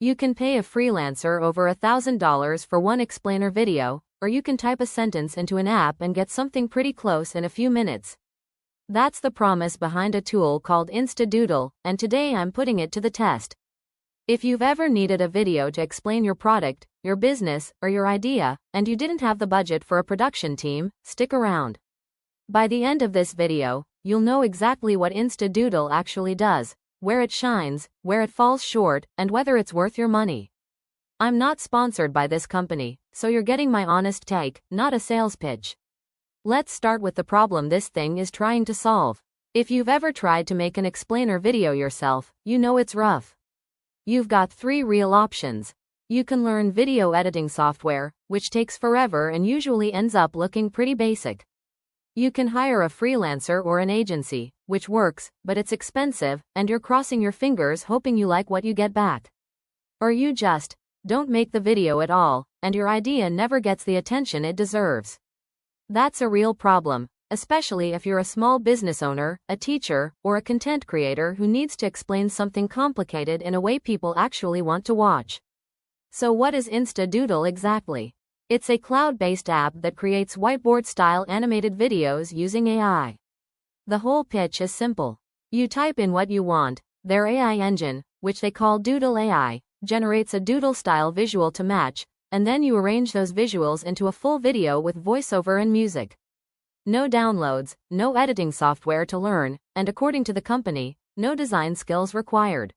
You can pay a freelancer over $1,000 for one explainer video, or you can type a sentence into an app and get something pretty close in a few minutes. That's the promise behind a tool called InstaDoodle, and today I'm putting it to the test. If you've ever needed a video to explain your product, your business, or your idea, and you didn't have the budget for a production team, stick around. By the end of this video, you'll know exactly what InstaDoodle actually does, where it shines, where it falls short, and whether it's worth your money. I'm not sponsored by this company, so you're getting my honest take, not a sales pitch. Let's start with the problem this thing is trying to solve. If you've ever tried to make an explainer video yourself, you know it's rough. You've got 3 real options. You can learn video editing software, which takes forever and usually ends up looking pretty basic. You can hire a freelancer or an agency, which works, but it's expensive, and you're crossing your fingers hoping you like what you get back. Or you just don't make the video at all, and your idea never gets the attention it deserves. That's a real problem, especially if you're a small business owner, a teacher, or a content creator who needs to explain something complicated in a way people actually want to watch. So what is InstaDoodle exactly? It's a cloud-based app that creates whiteboard-style animated videos using AI. The whole pitch is simple. You type in what you want, their AI engine, which they call DoodleAI, generates a doodle-style visual to match, and then you arrange those visuals into a full video with voiceover and music. No downloads, no editing software to learn, and according to the company, no design skills required.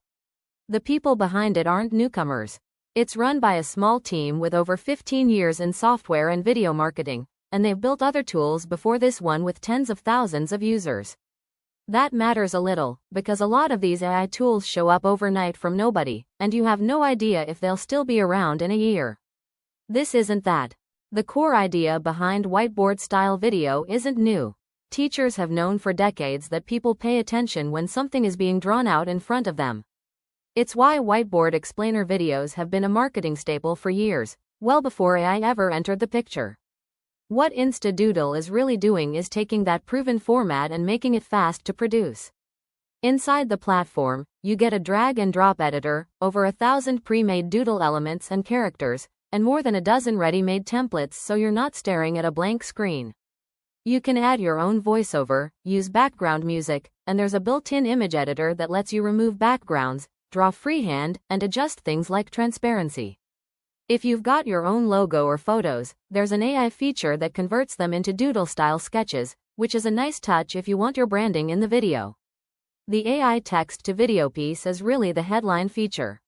The people behind it aren't newcomers. It's run by a small team with over 15 years in software and video marketing, and they've built other tools before this one with tens of thousands of users. That matters a little, because a lot of these AI tools show up overnight from nobody, and you have no idea if they'll still be around in a year. This isn't that. The core idea behind whiteboard-style video isn't new. Teachers have known for decades that people pay attention when something is being drawn out in front of them. It's why whiteboard explainer videos have been a marketing staple for years, well before AI ever entered the picture. What InstaDoodle is really doing is taking that proven format and making it fast to produce. Inside the platform, you get a drag-and-drop editor, over 1,000 pre-made doodle elements and characters, and more than a dozen ready-made templates so you're not staring at a blank screen. You can add your own voiceover, use background music, and there's a built-in image editor that lets you remove backgrounds, draw freehand, and adjust things like transparency. If you've got your own logo or photos, there's an AI feature that converts them into doodle-style sketches, which is a nice touch if you want your branding in the video. The AI text-to-video piece is really the headline feature.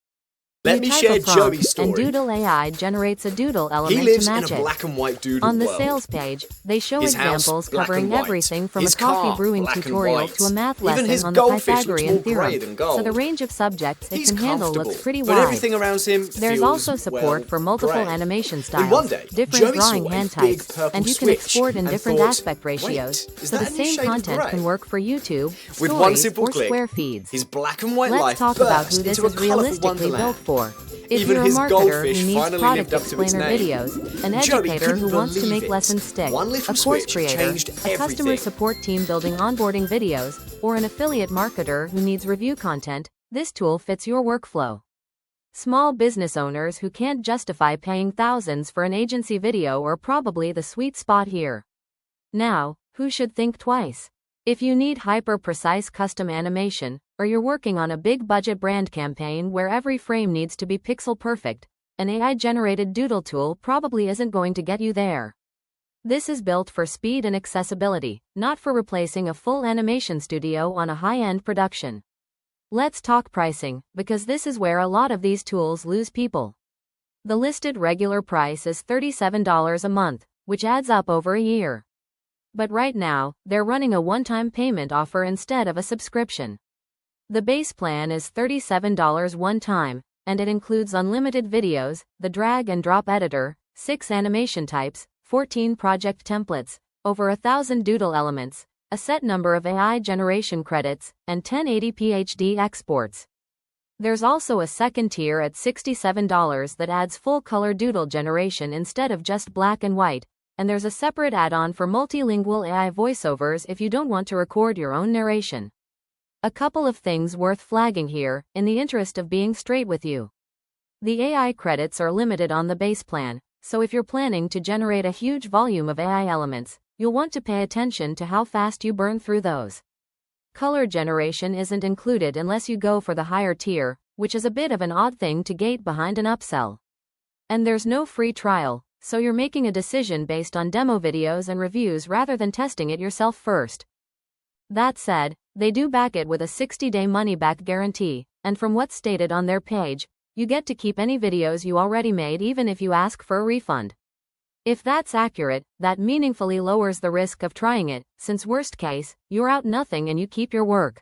Let me share Joey's story. And DoodleAI generates a doodle element he lives to match in a it. black and white doodle On the world. sales page, they show His examples house, black covering and white. everything from His a coffee car, brewing black and tutorial white. to a math Even lesson his on the goldfish looks Pythagorean more grey theorem. than gold. So the range of subjects it He's can handle comfortable, looks pretty but wide. everything around him There's feels, also support for multiple grey. animation In one styles, day, different Joey drawing saw a hand big types, purple and you can switch export in and different thought, aspect ratios, "Wait, is so the that a new same shade of content grey?" can work for YouTube, With one stories, simple or click, square feeds. his black and white Let's life talk about who burst this into a is colourful realistically wonderland. built for. If Even you're a his marketer goldfish who needs finally product lived up to its explainer name. videos, an Joey educator who couldn't wants to believe make it. lessons stick, One a little course switch creator, changed a customer everything. support team building onboarding videos, or an affiliate marketer who needs review content, this tool fits your workflow. Small business owners who can't justify paying thousands for an agency video are probably the sweet spot here. Now, who should think twice? If you need hyper-precise custom animation, or you're working on a big-budget brand campaign where every frame needs to be pixel-perfect, an AI-generated doodle tool probably isn't going to get you there. This is built for speed and accessibility, not for replacing a full animation studio on a high-end production. Let's talk pricing, because this is where a lot of these tools lose people. The listed regular price is $37 a month, which adds up over a year. But right now, they're running a one-time payment offer instead of a subscription. The base plan is $37 one time, and it includes unlimited videos, the drag-and-drop editor, 6 animation types, 14 project templates, over 1,000 doodle elements, a set number of AI generation credits, and 1080p HD exports. There's also a second tier at $67 that adds full-color doodle generation instead of just black and white, and there's a separate add-on for multilingual AI voiceovers if you don't want to record your own narration. A couple of things worth flagging here, in the interest of being straight with you. The AI credits are limited on the base plan, so if you're planning to generate a huge volume of AI elements, you'll want to pay attention to how fast you burn through those. Color generation isn't included unless you go for the higher tier, which is a bit of an odd thing to gate behind an upsell. And there's no free trial, so you're making a decision based on demo videos and reviews rather than testing it yourself first. That said, they do back it with a 60-day money-back guarantee, and from what's stated on their page, you get to keep any videos you already made even if you ask for a refund. If that's accurate, that meaningfully lowers the risk of trying it, since worst case, you're out nothing and you keep your work.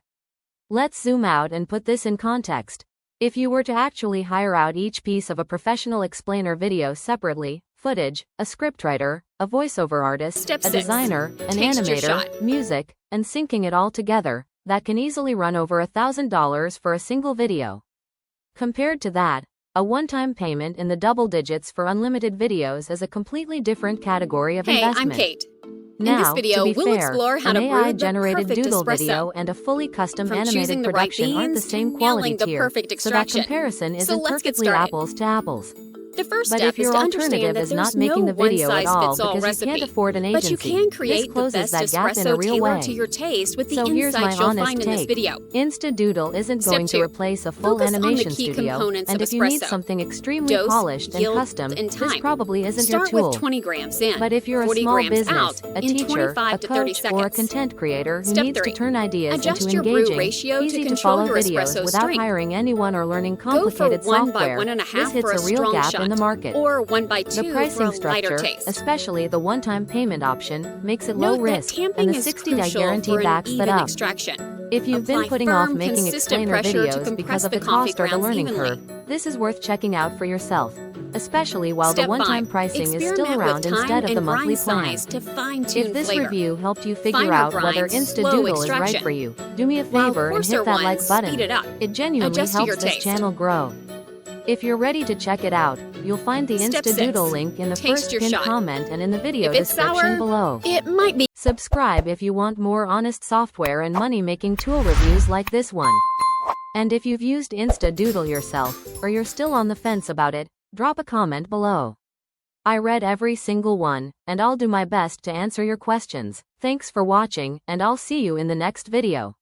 Let's zoom out and put this in context. If you were to actually hire out each piece of a professional explainer video separately, footage, a scriptwriter, a voiceover artist, a designer, an animator, music, and syncing it all together, that can easily run over $1,000 for a single video. Compared to that, a one-time payment in the double digits for unlimited videos is a completely different category of investment. Hey, I'm Kate. Now, in this video, to be we'll fair, explore how an to brew the AI-generated perfect Doodle espresso. video and a fully custom From animated choosing the right production aren't the beans same to quality nailing the tier, perfect so that extraction. comparison So isn't let's get perfectly started. apples to apples. The first But step if your is to alternative understand that is not there's making no the video at all one-size-fits-all because recipe, you can't afford an but you agency, can this create the closes best that gap in a espresso real tailored way. to your taste with the So here's my insights you'll honest find in this take. video. InstaDoodle isn't Step going to 2. replace a full Focus on the animation key studio, components and of if you need espresso. something extremely Dose, polished and yield, custom, and this time. probably isn't Start your tool. with 20 grams in, But if you're a 40 small grams business, out a in teacher, 25 a to 30 coach, or a seconds. content creator who Step needs 3. to turn ideas Adjust into your brew engaging, ratio to easy-to-follow control your videos espresso without strength. hiring anyone or learning Go for complicated 1 by software, 1.5 this hits for a a real strong gap shot, in the market. or 1 by 2 The for pricing a lighter structure, taste. especially the one-time payment option, makes it Note low that risk, tamping and the is 60-day crucial guarantee for an backs that even up. extraction. If you've been Apply putting off firm, making consistent explainer pressure to videos compress because of the coffee cost or the grounds learning evenly. curve, this is worth checking out for yourself, especially while the Step one-time 5. pricing is still Experiment around with time instead of the and monthly grind plan. size to fine-tune If this flavor. review helped you figure Finer out whether grind, slow InstaDoodle is right extraction. for you, do me a While favor and coarser hit that like ones button. speed it up. It genuinely Adjust to your helps this taste. channel grow. If you're ready to check it out, you'll find the Step InstaDoodle 6. link in the Taste first your pinned shot. comment and in the video If it's description sour, below. it might be. Subscribe if you want more honest software and money-making tool reviews like this one. And if you've used InstaDoodle yourself, or you're still on the fence about it, drop a comment below. I read every single one, and I'll do my best to answer your questions. Thanks for watching, and I'll see you in the next video.